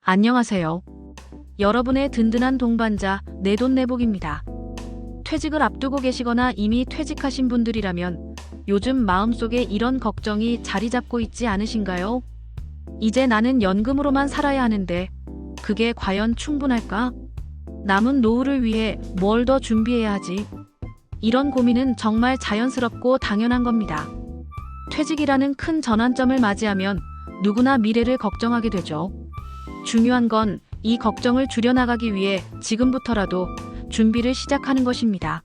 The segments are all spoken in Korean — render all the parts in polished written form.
안녕하세요. 여러분의 든든한 동반자 내돈내복입니다. 퇴직을 앞두고 계시거나 이미 퇴직하신 분들이라면 요즘 마음속에 이런 걱정이 자리 잡고 있지 않으신가요? 이제 나는 연금으로만 살아야 하는데 그게 과연 충분할까? 남은 노후를 위해 뭘 더 준비해야 하지? 이런 고민은 정말 자연스럽고 당연한 겁니다. 퇴직이라는 큰 전환점을 맞이하면 누구나 미래를 걱정하게 되죠. 중요한 건 이 걱정을 줄여나가기 위해 지금부터라도 준비를 시작하는 것입니다.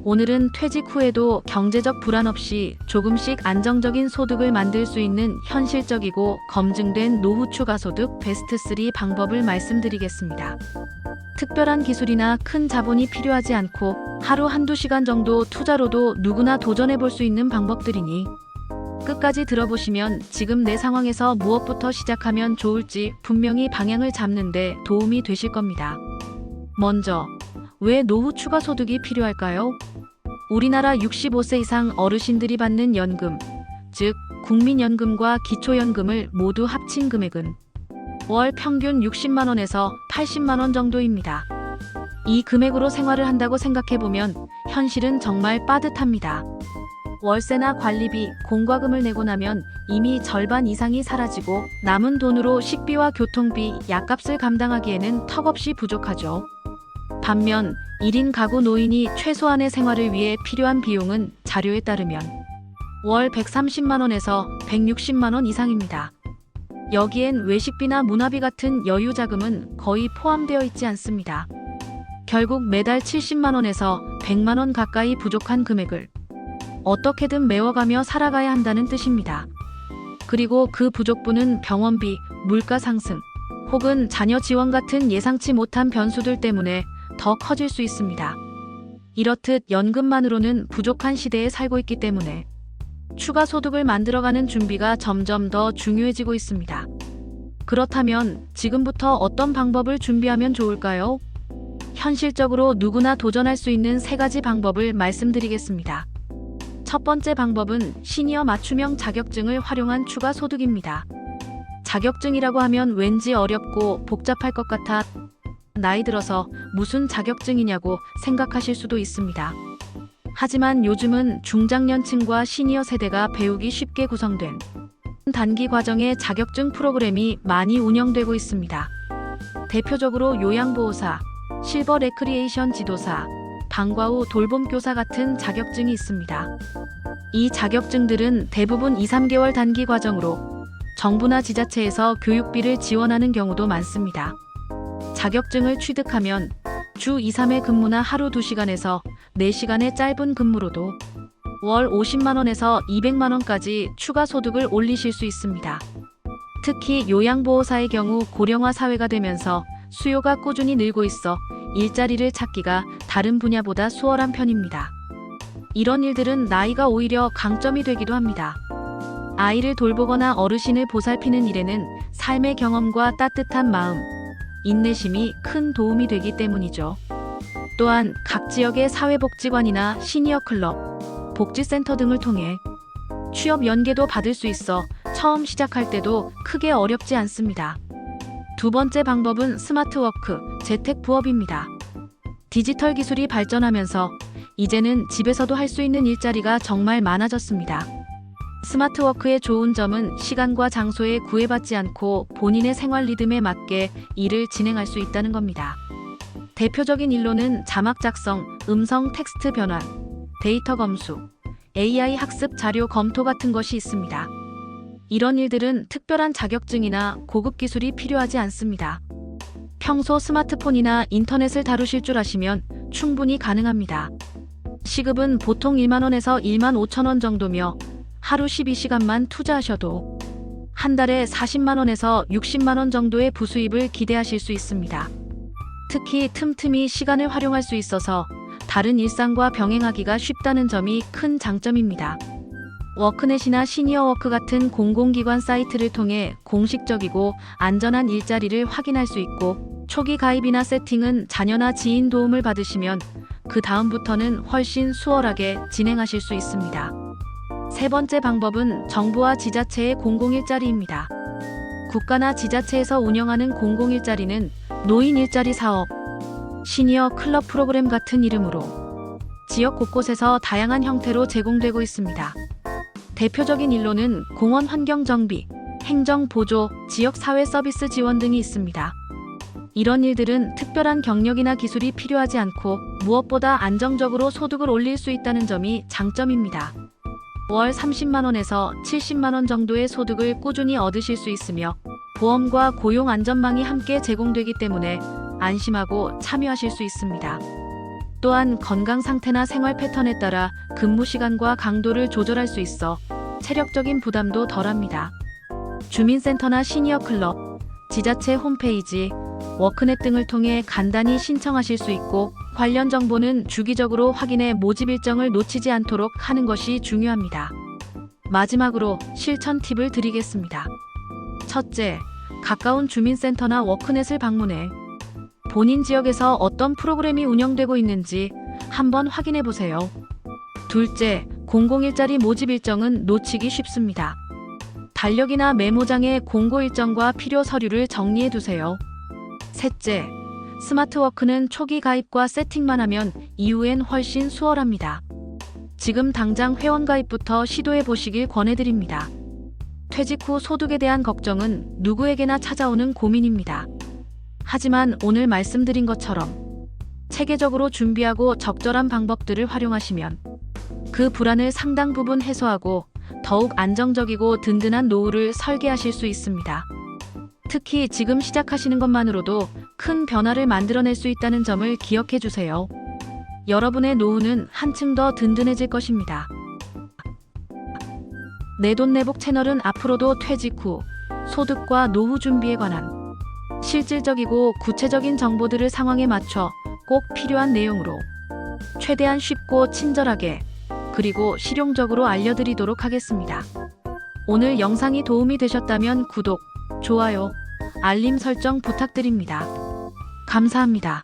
오늘은 퇴직 후에도 경제적 불안 없이 조금씩 안정적인 소득을 만들 수 있는 현실적이고 검증된 노후 추가 소득 베스트 3 방법을 말씀드리겠습니다. 특별한 기술이나 큰 자본이 필요하지 않고 하루 한두 시간 정도 투자로도 누구나 도전해 볼 수 있는 방법들이니 끝까지 들어보시면 지금 내 상황에서 무엇부터 시작하면 좋을지 분명히 방향을 잡는 데 도움이 되실 겁니다. 먼저, 왜 노후 추가 소득이 필요할까요? 우리나라 65세 이상 어르신들이 받는 연금, 즉 국민연금과 기초연금을 모두 합친 금액은 월 평균 60만 원에서 80만 원 정도입니다. 이 금액으로 생활을 한다고 생각해보면 현실은 정말 빠듯합니다. 월세나 관리비, 공과금을 내고 나면 이미 절반 이상이 사라지고 남은 돈으로 식비와 교통비, 약값을 감당하기에는 턱없이 부족하죠. 반면 1인 가구 노인이 최소한의 생활을 위해 필요한 비용은 자료에 따르면 월 130만 원에서 160만 원 이상입니다. 여기엔 외식비나 문화비 같은 여유 자금은 거의 포함되어 있지 않습니다. 결국 매달 70만 원에서 100만 원 가까이 부족한 금액을 어떻게든 메워가며 살아가야 한다는 뜻입니다. 그리고 그 부족분은 병원비, 물가 상승, 혹은 자녀 지원 같은 예상치 못한 변수들 때문에 더 커질 수 있습니다. 이렇듯 연금만으로는 부족한 시대에 살고 있기 때문에 추가 소득을 만들어가는 준비가 점점 더 중요해지고 있습니다. 그렇다면 지금부터 어떤 방법을 준비하면 좋을까요? 현실적으로 누구나 도전할 수 있는 3가지 방법을 말씀드리겠습니다. 첫 번째 방법은 시니어 맞춤형 자격증을 활용한 추가 소득입니다. 자격증이라고 하면 왠지 어렵고 복잡할 것 같아 나이 들어서 무슨 자격증이냐고 생각하실 수도 있습니다. 하지만 요즘은 중장년층과 시니어 세대가 배우기 쉽게 구성된 단기 과정의 자격증 프로그램이 많이 운영되고 있습니다. 대표적으로 요양보호사, 실버 레크리에이션 지도사, 방과 후 돌봄교사 같은 자격증이 있습니다. 이 자격증들은 대부분 2-3개월 단기 과정으로 정부나 지자체에서 교육비를 지원하는 경우도 많습니다. 자격증을 취득하면 주 2-3회 근무나 하루 2시간에서 4시간의 짧은 근무로도 월 50만 원에서 200만 원까지 추가 소득을 올리실 수 있습니다. 특히 요양보호사의 경우 고령화 사회가 되면서 수요가 꾸준히 늘고 있어 일자리를 찾기가 다른 분야보다 수월한 편입니다. 이런 일들은 나이가 오히려 강점이 되기도 합니다. 아이를 돌보거나 어르신을 보살피는 일에는 삶의 경험과 따뜻한 마음, 인내심이 큰 도움이 되기 때문이죠. 또한 각 지역의 사회복지관이나 시니어 클럽, 복지센터 등을 통해 취업 연계도 받을 수 있어 처음 시작할 때도 크게 어렵지 않습니다. 두 번째 방법은 스마트워크, 재택 부업입니다. 디지털 기술이 발전하면서 이제는 집에서도 할 수 있는 일자리가 정말 많아졌습니다. 스마트워크의 좋은 점은 시간과 장소에 구애받지 않고 본인의 생활 리듬에 맞게 일을 진행할 수 있다는 겁니다. 대표적인 일로는 자막 작성, 음성 텍스트 변환, 데이터 검수, AI 학습 자료 검토 같은 것이 있습니다. 이런 일들은 특별한 자격증이나 고급 기술이 필요하지 않습니다. 평소 스마트폰이나 인터넷을 다루실 줄 아시면 충분히 가능합니다. 시급은 보통 1만 원에서 1만 5천 원 정도며 하루 12시간만 투자하셔도 한 달에 40만 원에서 60만 원 정도의 부수입을 기대하실 수 있습니다. 특히 틈틈이 시간을 활용할 수 있어서 다른 일상과 병행하기가 쉽다는 점이 큰 장점입니다. 워크넷이나 시니어워크 같은 공공기관 사이트를 통해 공식적이고 안전한 일자리를 확인할 수 있고 초기 가입이나 세팅은 자녀나 지인 도움을 받으시면 그 다음부터는 훨씬 수월하게 진행하실 수 있습니다. 세 번째 방법은 정부와 지자체의 공공일자리입니다. 국가나 지자체에서 운영하는 공공일자리는 노인 일자리 사업, 시니어 클럽 프로그램 같은 이름으로 지역 곳곳에서 다양한 형태로 제공되고 있습니다. 대표적인 일로는 공원 환경 정비, 행정 보조, 지역 사회 서비스 지원 등이 있습니다. 이런 일들은 특별한 경력이나 기술이 필요하지 않고 무엇보다 안정적으로 소득을 올릴 수 있다는 점이 장점입니다. 월 30만 원에서 70만 원 정도의 소득을 꾸준히 얻으실 수 있으며 보험과 고용 안전망이 함께 제공되기 때문에 안심하고 참여하실 수 있습니다. 또한 건강 상태나 생활 패턴에 따라 근무 시간과 강도를 조절할 수 있어 체력적인 부담도 덜합니다. 주민센터나 시니어 클럽, 지자체 홈페이지, 워크넷 등을 통해 간단히 신청하실 수 있고 관련 정보는 주기적으로 확인해 모집 일정을 놓치지 않도록 하는 것이 중요합니다. 마지막으로 실천 팁을 드리겠습니다. 첫째, 가까운 주민센터나 워크넷을 방문해 본인 지역에서 어떤 프로그램이 운영되고 있는지 한번 확인해 보세요. 둘째, 공공일자리 모집 일정은 놓치기 쉽습니다. 달력이나 메모장에 공고 일정과 필요 서류를 정리해 두세요. 셋째, 스마트워크는 초기 가입과 세팅만 하면 이후엔 훨씬 수월합니다. 지금 당장 회원 가입부터 시도해 보시길 권해드립니다. 퇴직 후 소득에 대한 걱정은 누구에게나 찾아오는 고민입니다. 하지만 오늘 말씀드린 것처럼 체계적으로 준비하고 적절한 방법들을 활용하시면 그 불안을 상당 부분 해소하고 더욱 안정적이고 든든한 노후를 설계하실 수 있습니다. 특히 지금 시작하시는 것만으로도 큰 변화를 만들어낼 수 있다는 점을 기억해 주세요. 여러분의 노후는 한층 더 든든해질 것입니다. 내돈내복 채널은 앞으로도 퇴직 후 소득과 노후 준비에 관한 실질적이고 구체적인 정보들을 상황에 맞춰 꼭 필요한 내용으로 최대한 쉽고 친절하게 그리고 실용적으로 알려드리도록 하겠습니다. 오늘 영상이 도움이 되셨다면 구독, 좋아요, 알림 설정 부탁드립니다. 감사합니다.